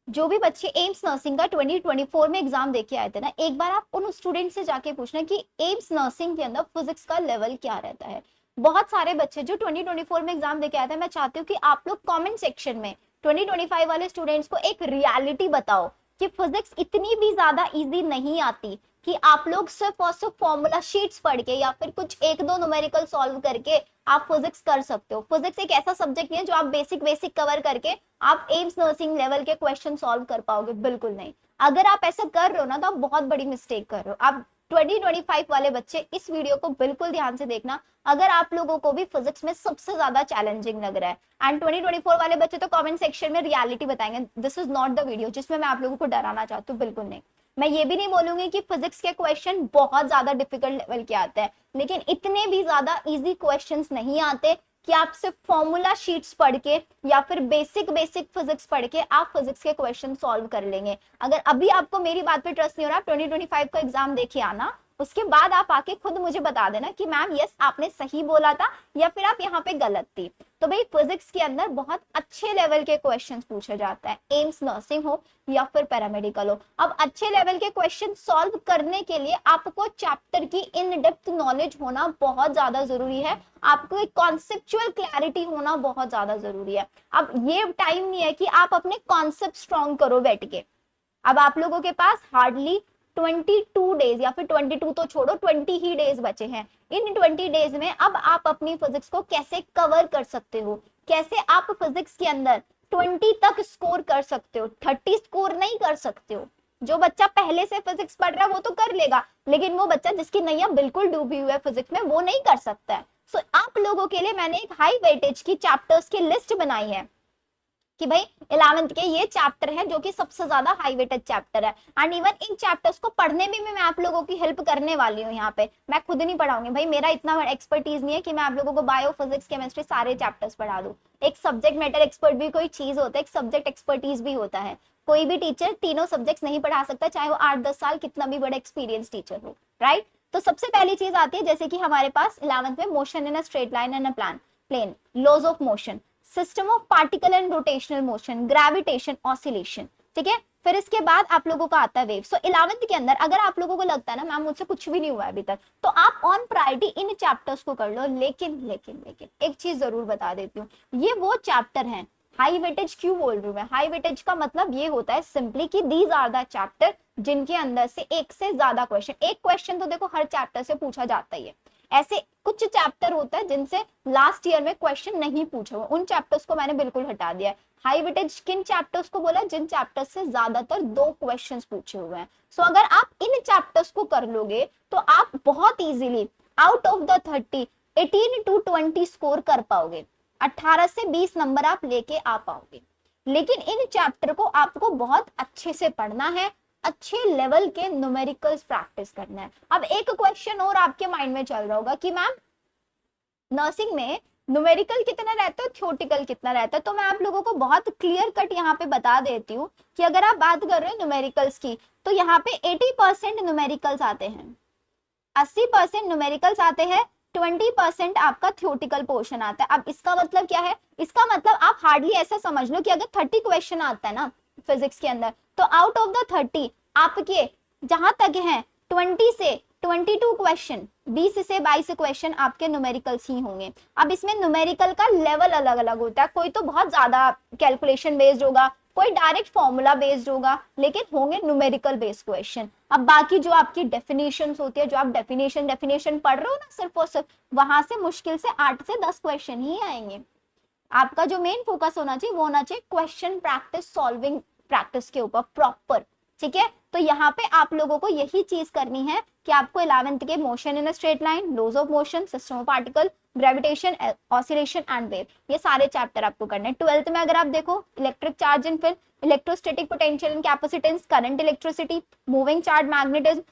जो भी बच्चे एम्स नर्सिंग का 2024 में एग्जाम देके आए थे ना, एक बार आप उन स्टूडेंट से जाके पूछना कि एम्स नर्सिंग के अंदर फिजिक्स का लेवल क्या रहता है। बहुत सारे बच्चे जो 2024 में एग्जाम देके आए थे, मैं चाहती हूँ कि आप लोग कमेंट सेक्शन में 2025 वाले स्टूडेंट्स को एक रियलिटी बताओ कि फिजिक्स इतनी भी ज्यादा इजी नहीं आती कि आप लोग सिर्फ और सिर्फ फॉर्मूला शीट्स पढ़ के या फिर कुछ एक दो न्यूमेरिकल सॉल्व करके आप फिजिक्स कर सकते हो। फिजिक्स एक ऐसा सब्जेक्ट नहीं है जो आप बेसिक बेसिक कवर करके आप एम्स नर्सिंग लेवल के क्वेश्चन सॉल्व कर पाओगे, बिल्कुल नहीं। अगर आप ऐसा कर रहे हो ना, तो आप बहुत बड़ी मिस्टेक कर रहे हो। आप 2025 वाले बच्चे इस वीडियो को बिल्कुल ध्यान से देखना, अगर आप लोगों को भी फिजिक्स में सबसे ज्यादा चैलेंजिंग लग रहा है। एंड 2024 वाले बच्चे तो कमेंट सेक्शन में रियलिटी बताएंगे। This is not the video जिसमें मैं आप लोगों को डराना चाहती हूँ, बिल्कुल नहीं। मैं ये भी नहीं बोलूंगी कि फिजिक्स के क्वेश्चन बहुत ज्यादा डिफिकल्ट लेवल के आते हैं, लेकिन इतने भी ज्यादा इजी क्वेश्चंस नहीं आते कि आप सिर्फ फॉर्मूला शीट्स पढ़ के या फिर बेसिक बेसिक फिजिक्स पढ़ के आप फिजिक्स के क्वेश्चन सॉल्व कर लेंगे। अगर अभी आपको मेरी बात पे ट्रस्ट नहीं हो रहा, 2025 का एग्जाम देखिए आना, उसके बाद आप आके खुद मुझे बता देना कि मैम यस आपने सही बोला था या फिर आप यहाँ पे गलत थी। तो भाई फिजिक्स के अंदर बहुत अच्छे लेवल के क्वेश्चन पूछे जाते हैं, एम्स नर्सिंग हो या फिर पैरामेडिकल हो। अब अच्छे लेवल के क्वेश्चन सॉल्व करने के लिए आपको चैप्टर की इन डेप्थ नॉलेज होना बहुत ज्यादा जरूरी है, आपको एक कॉन्सेप्चुअल क्लैरिटी होना बहुत ज्यादा जरूरी है। अब ये टाइम नहीं है कि आप अपने कॉन्सेप्ट स्ट्रॉन्ग करो बैठ के। अब आप लोगों के पास हार्डली 22 डेज या फिर 22 तो छोड़ो 20 ही डेज बचे हैं। इन 20 डेज में अब आप अपनी फिजिक्स को कैसे कवर कर सकते हो, कैसे आप फिजिक्स के अंदर 20 तक स्कोर कर सकते हो, 30 स्कोर नहीं कर सकते हो। जो बच्चा पहले से फिजिक्स पढ़ रहा है वो तो कर लेगा, लेकिन वो बच्चा जिसकी नैया बिल्कुल डूबी हुई है फिजिक्स में, वो नहीं कर सकता है। सो आप लोगों के लिए मैंने एक हाई वेटेज की चैप्टर्स की लिस्ट बनाई है कि भाई 11th के ये चैप्टर है जो कि सबसे ज्यादा हाई वेटेड चैप्टर है। एंड इवन इन चैप्टर्स को पढ़ने में भी मैं आप लोगों की हेल्प करने वाली हूँ। यहाँ पे मैं खुद नहीं पढ़ाऊंगी भाई, मेरा इतना एक्सपर्टीज नहीं है कि मैं आप लोगों को बायो फिजिक्स केमिस्ट्री सारे चैप्टर्स पढ़ा दूं। एक सब्जेक्ट मैटर एक्सपर्ट भी कोई चीज होता है, एक सब्जेक्ट एक्सपर्टीज भी होता है। कोई भी टीचर तीनों सब्जेक्ट्स नहीं पढ़ा सकता, चाहे वो 8-10 साल कितना भी बड़ा एक्सपीरियंस टीचर हो, राइट। तो सबसे पहली चीज आती है, जैसे कि हमारे पास 11th में motion in a straight line and a plane, laws of motion, system of particle and rotational motion, gravitation, oscillation, ठीक है। फिर इसके बाद आप लोगों का आता है वेव। सो 11th के अंदर अगर आप लोगों को लगता है ना मैम मुझसे कुछ भी नहीं हुआ अभी तक, तो आप ऑन प्रायोरिटी इन चैप्टर्स को कर लो। लेकिन लेकिन लेकिन एक चीज जरूर बता देती हूँ, ये वो चैप्टर हैं हाई वेटेज। क्यों बोल रही हूँ मैं हाई वेटेज? का मतलब ये होता है सिंपली कि दीज आर द चैप्टर जिनके अंदर से एक से ज्यादा क्वेश्चन, एक क्वेश्चन तो देखो हर चैप्टर से पूछा जाता ही है, ऐसे कुछ चैप्टर होता है जिनसे लास्ट ईयर में क्वेश्चन नहीं पूछे हुए, उन चैप्टर्स को मैंने बिल्कुल हटा दिया है। हाई वेटेज किन चैप्टर्स को बोला? जिन चैप्टर्स से ज्यादातर 2 क्वेश्चंस पूछे हुए हैं। सो अगर आप इन चैप्टर्स को कर लोगे तो आप बहुत easily out of the 30 18 to 20 score कर पाओगे, 18 से 20 नंबर आप लेके आ पाओगे। लेकिन इन चैप्टर को आपको बहुत अच्छे से पढ़ना है, अच्छे लेवल के न्यूमेरिकल्स प्रैक्टिस करना है। अब एक क्वेश्चन और आपके माइंड में चल रहा होगा कि मैम नर्सिंग में न्यूमेरिकल कितना रहता है, थ्योरेटिकल कितना रहता है। तो मैं आप लोगों को बहुत क्लियर कट यहाँ पे बता देती हूँ कि अगर आप बात कर रहे हो न्यूमेरिकल्स की, तो यहाँ पे 80% न्यूमेरिकल्स आते हैं, 80% न्यूमेरिकल्स आते हैं, 20% आपका थ्योरेटिकल पोर्शन आता है। अब इसका मतलब क्या है? इसका मतलब आप हार्डली ऐसा समझ लो कि अगर 30 क्वेश्चन आता है ना फिजिक्स के अंदर, तो आउट ऑफ द 30 आपके जहां तक है 20 से 22 क्वेश्चन, 20 से 22 क्वेश्चन आपके न्यूमेरिकल्स ही होंगे। अब इसमें न्यूमेरिकल का लेवल अलग अलग होता है, कोई तो बहुत ज्यादा कैलकुलेशन बेस्ड होगा, कोई डायरेक्ट फॉर्मूला बेस्ड होगा, लेकिन होंगे न्यूमेरिकल बेस्ड क्वेश्चन। अब बाकी जो आपकी डेफिनेशन होती है, जो आप डेफिनेशन पढ़ रहे हो ना सिर्फ और सिर्फ, वहां से मुश्किल से 8 से 10 क्वेश्चन ही आएंगे। आपका जो मेन फोकस होना चाहिए वो होना चाहिए क्वेश्चन प्रैक्टिस, सॉल्विंग प्रैक्टिस के ऊपर प्रॉपर, ठीक है। तो यहाँ पे आप लोगों को यही चीज करनी है कि आपको 11th के motion in a straight line, laws of motion, system of particle, gravitation, oscillation and wave, ये सारे चैप्टर आपको करने हैं। 12th में अगर आप देखो electric charge in film, electrostatic potential and capacitance, current electricity, moving charge magnetism,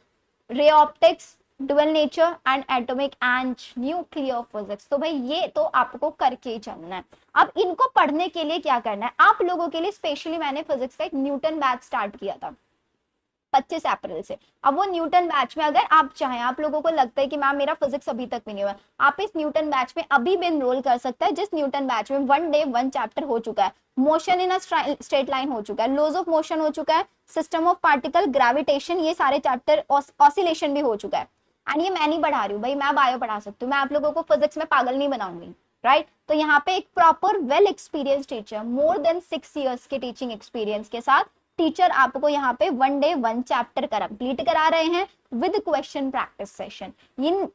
ray optics, dual nature and atomic and nuclear physics. तो भाई ये तो आपको करके ही चलना है। अब इनको पढ़ने के लिए क्या करना है आप लोगों के लिए? स्पेशली मैंने फिजिक्स का एक न्यूटन बैच स्टार्ट किया था, 25 अप्रैल से। अब वो न्यूटन बैच में अगर आप चाहें, आप लोगों को लगता है कि मैम मेरा फिजिक्स अभी तक भी नहीं हुआ, आप इस न्यूटन बैच में अभी भी एनरोल कर सकते हैं, जिस न्यूटन बैच में 1 डे 1 चैप्टर हो चुका है, motion in a straight line हो चुका है, लॉज ऑफ मोशन हो चुका है, सिस्टम ऑफ पार्टिकल, ग्रेविटेशन, ये सारे चैप्टर, ऑसिलेशन भी हो चुका है। एंड ये मैं नहीं पढ़ा रही हूँ भाई, मैं बायो पढ़ा सकती हूँ, मैं आप लोगों को फिजिक्स में पागल नहीं बनाऊंगी, राइट। तो यहाँ पे एक proper well experience teacher, more than 6 years के टीचिंग एक्सपीरियंस के साथ टीचर आपको यहाँ पे 1 डे 1 चैप्टर कंप्लीट करा रहे हैं विद क्वेश्चन प्रैक्टिस सेशन।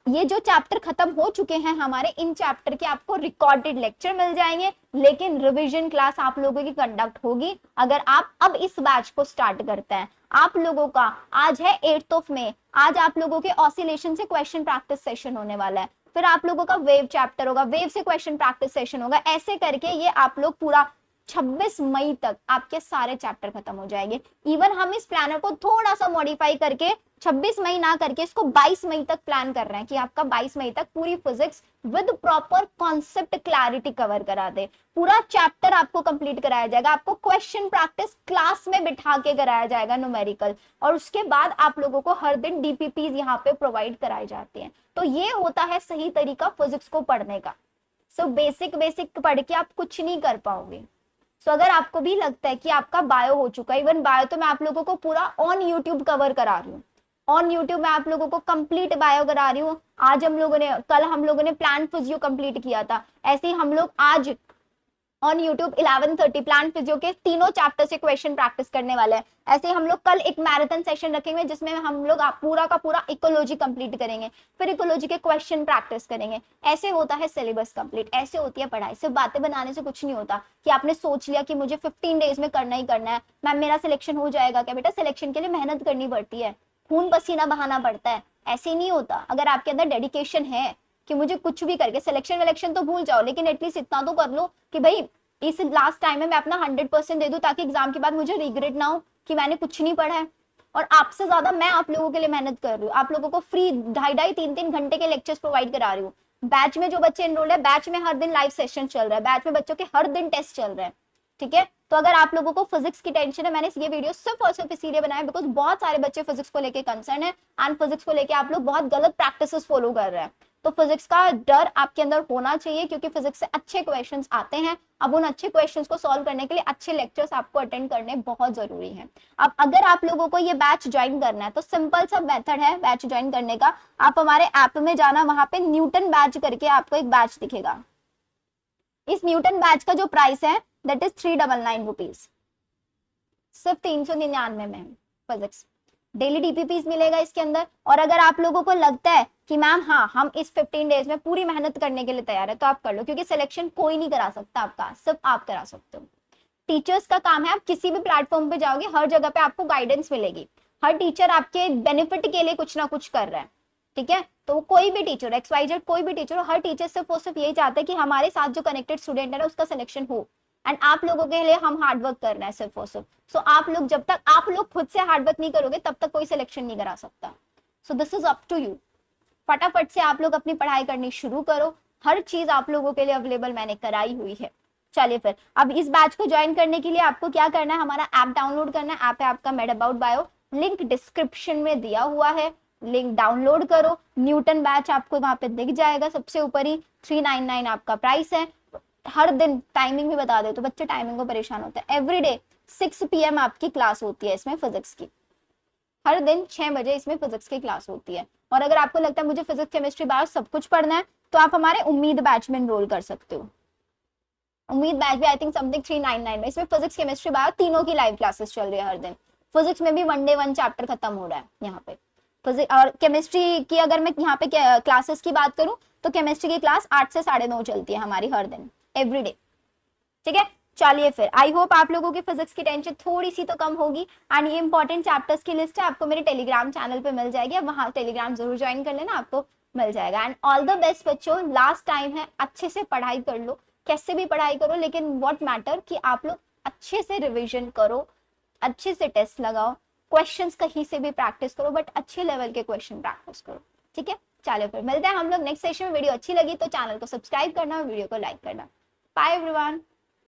ये जो चैप्टर खत्म हो चुके हैं हमारे, इन चैप्टर के आपको रिकॉर्डेड लेक्चर मिल जाएंगे, लेकिन रिवीजन क्लास आप लोगों की कंडक्ट होगी अगर आप अब इस बैच को स्टार्ट करते हैं। आप लोगों का आज है 8 मई, आज आप लोगों के ऑसिलेशन से क्वेश्चन प्रैक्टिस सेशन होने वाला है, फिर आप लोगों का वेव चैप्टर होगा, वेव से क्वेश्चन प्रैक्टिस सेशन होगा, ऐसे करके ये आप लोग पूरा 26 मई तक आपके सारे चैप्टर खत्म हो जाएंगे। इवन हम इस प्लानर को थोड़ा सा मॉडिफाई करके 26 मई ना करके इसको 22 मई तक प्लान कर रहे हैं कि आपका 22 मई तक पूरी physics with proper concept clarity cover करा दे, पूरा चैप्टर आपको कंप्लीट कराया जाएगा, आपको क्वेश्चन प्रैक्टिस क्लास में बिठा के कराया जाएगा न्यूमेरिकल, और उसके बाद आप लोगों को हर दिन डीपीपीज यहाँ पे प्रोवाइड कराई जाती हैं। तो ये होता है सही तरीका फिजिक्स को पढ़ने का। सो बेसिक पढ़ के आप कुछ नहीं कर पाओगे। सो अगर आपको भी लगता है कि आपका बायो हो चुका है, इवन बायो तो मैं आप लोगों को पूरा ऑन यूट्यूब कवर करा रही हूँ, ऑन यूट्यूब मैं आप लोगों को कंप्लीट बायो करा रही हूँ। आज हम लोगों ने, कल हम लोगों ने प्लांट फिजियो कंप्लीट किया था, ऐसे ही हम लोग आज ऑन यूट्यूब 11:30 प्लांट फिजियो के तीनों चैप्टर से क्वेश्चन प्रैक्टिस करने वाले हैं। ऐसे ही हम लोग कल एक मैराथन सेशन रखेंगे जिसमें हम लोग पूरा का पूरा इकोलॉजी कंप्लीट करेंगे, फिर इकोलॉजी के क्वेश्चन प्रैक्टिस करेंगे। ऐसे होता है सिलेबस कंप्लीट, ऐसे होती है पढ़ाई। सिर्फ बातें बनाने से कुछ नहीं होता कि आपने सोच लिया कि मुझे 15 डेज में करना ही करना है, मैम मेरा सिलेक्शन हो जाएगा क्या। बेटा सिलेक्शन के लिए मेहनत करनी पड़ती है, खून पसीना बहाना पड़ता है, ऐसे नहीं होता। अगर आपके अंदर डेडिकेशन है कि मुझे कुछ भी करके सिलेक्शन विलेक्शन तो भूल जाओ, लेकिन एटलीस्ट इतना तो कर लो कि भाई इस लास्ट टाइम में मैं अपना 100% दे दूं, ताकि एग्जाम के बाद मुझे रिग्रेट ना हो कि मैंने कुछ नहीं पढ़ा है। और आपसे ज्यादा मैं आप लोगों के लिए मेहनत कर रही हूँ, आप लोगों को फ्री 2.5-3 घंटे के लेक्चर्स प्रोवाइड करा रही हूँ। बैच में जो बच्चे एनरोल है, बैच में हर दिन लाइव सेशन चल रहा है, बैच में बच्चों के हर दिन टेस्ट चल रहे हैं, ठीक है। तो अगर आप लोगों को फिजिक्स की टेंशन है, मैंने ये वीडियो सिर्फ और सिर्फ इसीलिए बनाया बिकॉज बहुत सारे बच्चे फिजिक्स को लेके कंसर्न है, एंड फिजिक्स को लेके आप लोग बहुत गलत प्रैक्टिसेस फॉलो कर रहे हैं। तो फिजिक्स का डर आपके अंदर होना चाहिए, क्योंकि फिजिक्स से अच्छे क्वेश्चंस आते हैं। अब उन अच्छे क्वेश्चंस को सॉल्व करने के लिए अच्छे लेक्चर्स आपको अटेंड करने बहुत जरूरी है। अब अगर आप लोगों को ये बैच ज्वाइन करना है तो सिंपल सा मेथड है बैच ज्वाइन करने का। आप हमारे ऐप में जाना, वहां पे न्यूटन बैच करके आपको एक बैच दिखेगा। इस न्यूटन बैच का जो प्राइस है दैट इज 399 रुपीज, सिर्फ 399 में फिजिक्स। डेली डीपीपीज मिलेगा इसके अंदर। और अगर आप लोगों को लगता है कि मैम हाँ हम इस 15 डेज में पूरी मेहनत करने के लिए तैयार है, तो आप कर लो, क्योंकि सिलेक्शन कोई नहीं करा सकता आपका, सिर्फ आप करा सकते हो। टीचर्स का काम है, आप किसी भी प्लेटफॉर्म पे जाओगे हर जगह पे आपको गाइडेंस मिलेगी, हर टीचर आपके बेनिफिट के लिए कुछ ना कुछ कर रहा है, ठीक है। तो कोई भी टीचर XYZ कोई भी टीचर, हर टीचर सिर्फ और सिर्फ यही चाहते हैं कि हमारे साथ जो कनेक्टेड स्टूडेंट है ना उसका सिलेक्शन हो, एंड आप लोगों के लिए हम हार्डवर्क कर रहे हैं सिर्फ और सिर्फ। सो आप लोग, जब तक आप लोग खुद से हार्डवर्क नहीं करोगे तब तक कोई सिलेक्शन नहीं करा सकता। So this is up to you. फटाफट से आप लोग अपनी पढ़ाई करनी शुरू करो, हर चीज आप लोगों के लिए अवेलेबल मैंने कराई हुई है। चलिए फिर, अब इस बैच को ज्वाइन करने के लिए आपको क्या करना है, हमारा ऐप डाउनलोड करना है। ऐप है आपका made about bio, link description में दिया हुआ है, लिंक डाउनलोड करो। न्यूटन बैच आपको वहां पे दिख जाएगा सबसे ऊपर ही, 399 आपका प्राइस है। हर दिन टाइमिंग भी बता दे तो बच्चे टाइमिंग को परेशान होते हैं। एवरीडे 6 PM आपकी क्लास होती है इसमें फिजिक्स की, हर दिन 6 बजे इसमें फिजिक्स की क्लास होती है। और अगर आपको लगता है मुझे फिजिक्स केमिस्ट्री बायो सब कुछ पढ़ना है, तो आप हमारे उम्मीद बैच में एनरोल कर सकते हो। उम्मीद बैच भी आई थिंक समथिंग 399 में, इसमें फिजिक्स केमिस्ट्री बायो तीनों की लाइव क्लासेस चल रही है हर दिन। फिजिक्स में भी 1 डे 1 चैप्टर खत्म हो रहा है यहाँ पे फिजिक्स। और केमिस्ट्री की अगर मैं यहाँ पे क्लासेस की बात करूँ तो केमिस्ट्री की क्लास 8 से 9:30 चलती है हमारी हर दिन, एवरीडे, ठीक है। चलिए फिर, आई होप आप लोगों की फिजिक्स की टेंशन थोड़ी सी तो कम होगी। एंड ये इंपॉर्टेंट चैप्टर्स की लिस्ट है आपको मेरे टेलीग्राम चैनल पे मिल जाएगी, वहां टेलीग्राम जरूर ज्वाइन कर लेना, आपको मिल जाएगा। एंड ऑल द बेस्ट बच्चों, लास्ट टाइम है, अच्छे से पढ़ाई कर लो, कैसे भी पढ़ाई करो, लेकिन व्हाट मैटर कि आप लोग अच्छे से रिविजन करो, अच्छे से टेस्ट लगाओ, क्वेश्चंस कहीं से भी प्रैक्टिस करो, बट अच्छे लेवल के क्वेश्चन प्रैक्टिस करो, ठीक है। चलो फिर मिलते हैं हम लोग नेक्स्ट सेशन में। वीडियो अच्छी लगी तो चैनल को सब्सक्राइब करना, वीडियो को लाइक करना। Bye everyone.